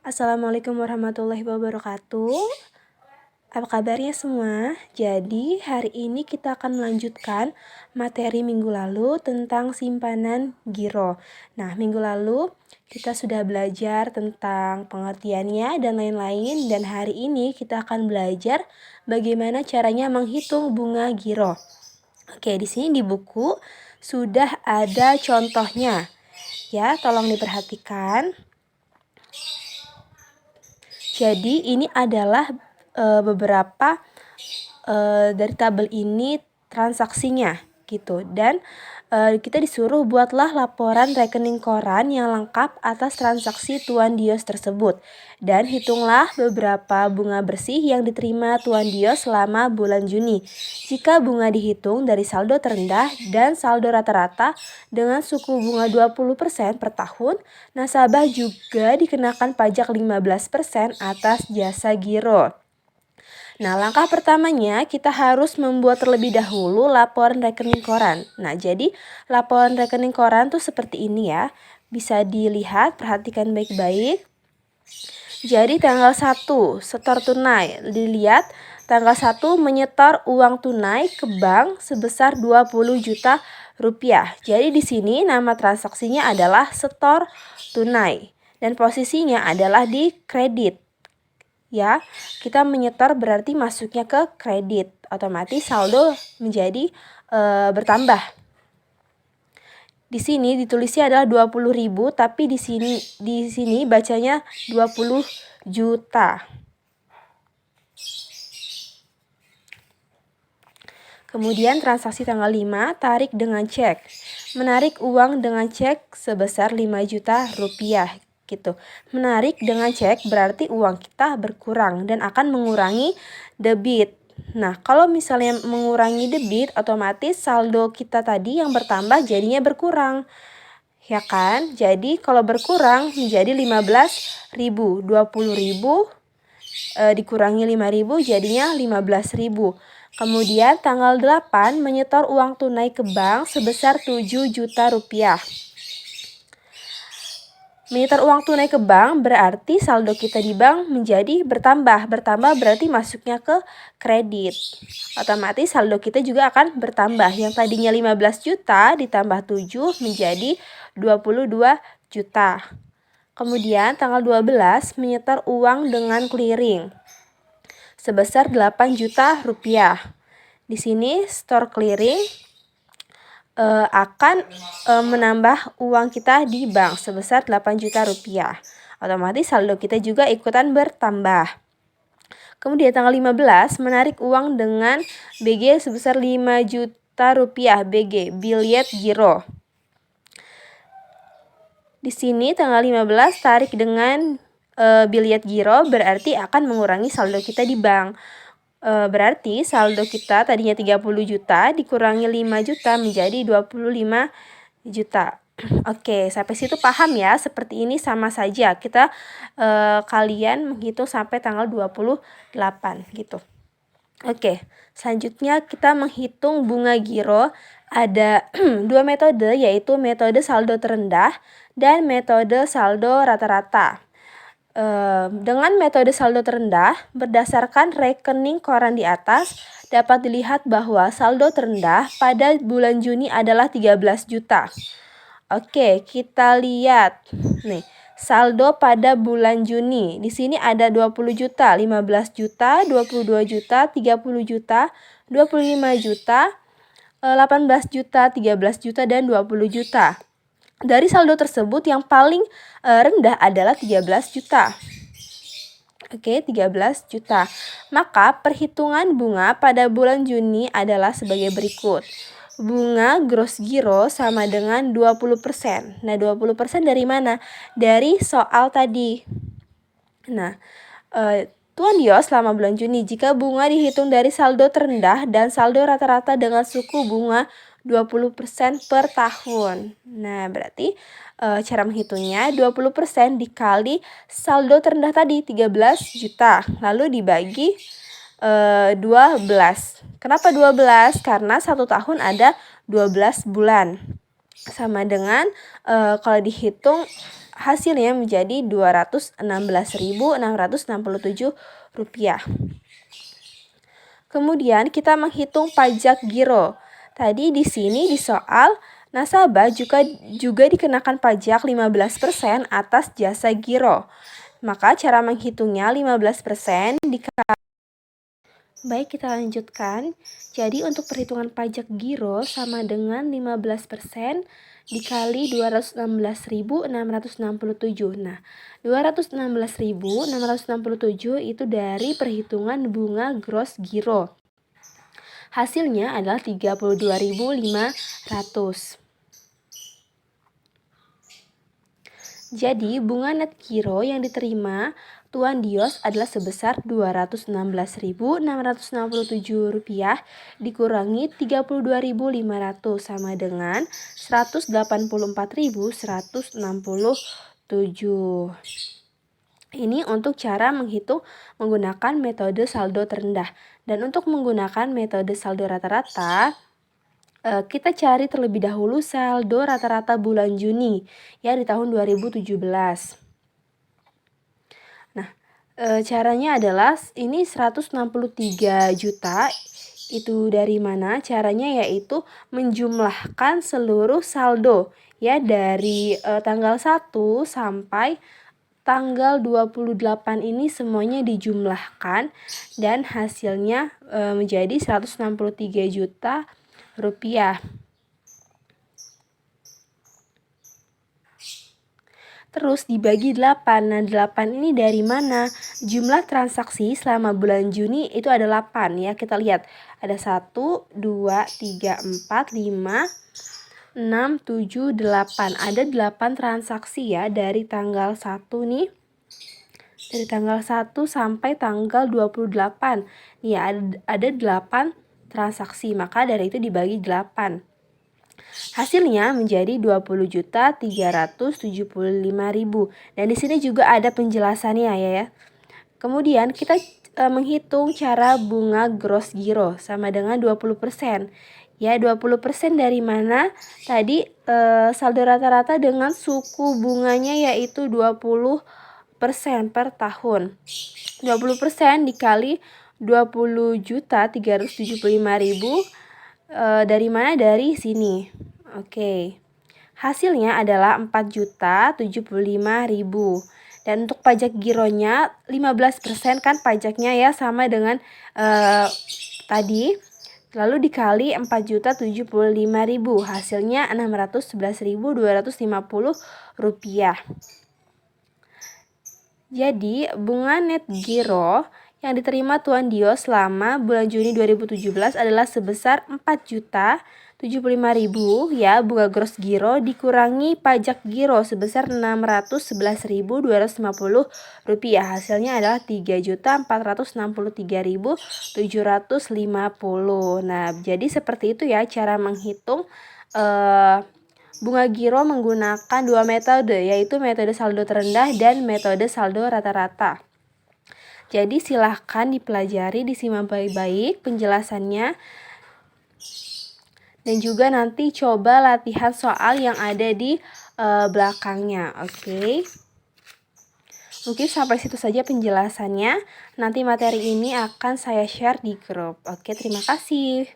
Assalamualaikum warahmatullahi wabarakatuh. Apa kabarnya semua? Jadi hari ini kita akan melanjutkan materi minggu lalu tentang simpanan giro. Nah, minggu lalu kita sudah belajar tentang pengertiannya dan lain-lain, dan hari ini kita akan belajar bagaimana caranya menghitung bunga giro. Oke, di sini di buku sudah ada contohnya. Ya, tolong diperhatikan. Jadi ini adalah beberapa dari tabel ini transaksinya gitu, dan kita disuruh buatlah laporan rekening koran yang lengkap atas transaksi Tuan Dios tersebut, dan hitunglah beberapa bunga bersih yang diterima Tuan Dios selama bulan Juni. Jika bunga dihitung dari saldo terendah dan saldo rata-rata dengan suku bunga 20% per tahun, nasabah juga dikenakan pajak 15% atas jasa giro. Nah, langkah pertamanya kita harus membuat terlebih dahulu laporan rekening koran. Nah, jadi laporan rekening koran tuh seperti ini ya. Bisa dilihat, perhatikan baik-baik. Jadi tanggal 1 setor tunai. Dilihat tanggal 1 menyetor uang tunai ke bank sebesar 20 juta rupiah. Jadi di sini nama transaksinya adalah setor tunai dan posisinya adalah di kredit. Ya, kita menyetor berarti masuknya ke kredit, otomatis saldo menjadi bertambah. Di sini ditulisnya adalah 20.000, tapi di sini bacanya 20 juta. Kemudian transaksi tanggal 5, tarik dengan cek. Menarik uang dengan cek sebesar 5 juta rupiah. Gitu. Menarik dengan cek berarti uang kita berkurang dan akan mengurangi debit. Nah, kalau misalnya mengurangi debit, otomatis saldo kita tadi yang bertambah jadinya berkurang. Ya kan? Jadi kalau berkurang menjadi 15.000, 20.000 dikurangi 5.000 jadinya 15.000. Kemudian tanggal 8 menyetor uang tunai ke bank sebesar 7 juta rupiah. Menyetor uang tunai ke bank berarti saldo kita di bank menjadi bertambah. Bertambah berarti masuknya ke kredit. Otomatis saldo kita juga akan bertambah. Yang tadinya 15 juta ditambah 7 menjadi 22 juta. Kemudian tanggal 12 menyetor uang dengan clearing sebesar 8 juta rupiah. Di sini store clearing akan menambah uang kita di bank sebesar 8 juta rupiah. Otomatis saldo kita juga ikutan bertambah. Kemudian tanggal 15 menarik uang dengan BG sebesar 5 juta rupiah, BG, Billiet Giro. Di sini tanggal 15 tarik dengan Billiet Giro berarti akan mengurangi saldo kita di bank. Berarti saldo kita tadinya 30 juta dikurangi 5 juta menjadi 25 juta. Oke, sampai situ paham ya? Seperti ini sama saja. Kita kalian menghitung sampai tanggal 28 gitu. Oke, selanjutnya kita menghitung bunga giro. Ada dua metode, yaitu metode saldo terendah dan metode saldo rata-rata. Dengan metode saldo terendah, berdasarkan rekening koran di atas, dapat dilihat bahwa saldo terendah pada bulan Juni adalah 13 juta. Oke, kita lihat. Nih, saldo pada bulan Juni. Di sini ada 20 juta, 15 juta, 22 juta, 30 juta, 25 juta, 18 juta, 13 juta, dan 20 juta. Dari saldo tersebut yang paling rendah adalah 13 juta. Oke, 13 juta. Maka perhitungan bunga pada bulan Juni adalah sebagai berikut. Bunga gross giro sama dengan 20%. Nah, 20% dari mana? Dari soal tadi. Nah, Tuan Dios selama bulan Juni, jika bunga dihitung dari saldo terendah dan saldo rata-rata dengan suku bunga 20% per tahun. Nah, berarti cara menghitungnya 20% dikali saldo terendah tadi 13 juta. Lalu dibagi 12. Kenapa 12? Karena 1 tahun ada 12 bulan. Sama dengan kalau dihitung hasilnya menjadi Rp216.667. Kemudian kita menghitung pajak giro. Tadi di sini di soal nasabah juga dikenakan pajak 15% atas jasa giro. Maka cara menghitungnya 15% Baik, kita lanjutkan. Jadi untuk perhitungan pajak giro sama dengan 15% dikali 216.667. Nah, 216.667 itu dari perhitungan bunga gross giro. Hasilnya adalah 32.500. Jadi, bunga net giro yang diterima Tuan Dios adalah sebesar Rp216.667 dikurangi 32.500 sama dengan 184.167. Ini untuk cara menghitung menggunakan metode saldo terendah. Dan untuk menggunakan metode saldo rata-rata, kita cari terlebih dahulu saldo rata-rata bulan Juni ya di tahun 2017. Nah, caranya adalah ini 163 juta. Itu dari mana? Caranya yaitu menjumlahkan seluruh saldo ya dari tanggal 1 sampai tanggal 28 ini semuanya dijumlahkan dan hasilnya menjadi 163 juta rupiah. Terus dibagi 8. Nah, 8 ini dari mana? Jumlah transaksi selama bulan Juni itu ada 8 ya. Kita lihat. Ada 1, 2, 3, 4, 5, 6, 7, 8. Ada 8 transaksi ya dari tanggal 1 nih. Dari tanggal 1 sampai tanggal 28. Ya, ada 8 transaksi. Maka dari itu dibagi 8. Hasilnya menjadi 20.375.000. Dan di sini juga ada penjelasannya ya. Kemudian kita menghitung cara bunga gross giro sama dengan 20%. Ya, 20% dari mana? Tadi saldo rata-rata dengan suku bunganya yaitu 20% per tahun. 20% dikali 20.375.000 dari mana? Dari sini. Oke. Hasilnya adalah 4.075.000. Dan untuk pajak gironya 15% kan pajaknya ya sama dengan tadi. Lalu dikali 4.075.000. Hasilnya Rp611.250. Jadi bunga net giro yang diterima Tuan Dio selama bulan Juni 2017 adalah sebesar 4.075.000 ya bunga gross giro dikurangi pajak giro sebesar Rp611.250. Hasilnya adalah Rp3.463.750. Nah, jadi seperti itu ya cara menghitung bunga giro menggunakan dua metode, yaitu metode saldo terendah dan metode saldo rata-rata. Jadi silahkan dipelajari, disimak baik-baik penjelasannya. Dan juga nanti coba latihan soal yang ada di belakangnya, oke? Mungkin sampai situ saja penjelasannya. Nanti materi ini akan saya share di grup. Oke, terima kasih.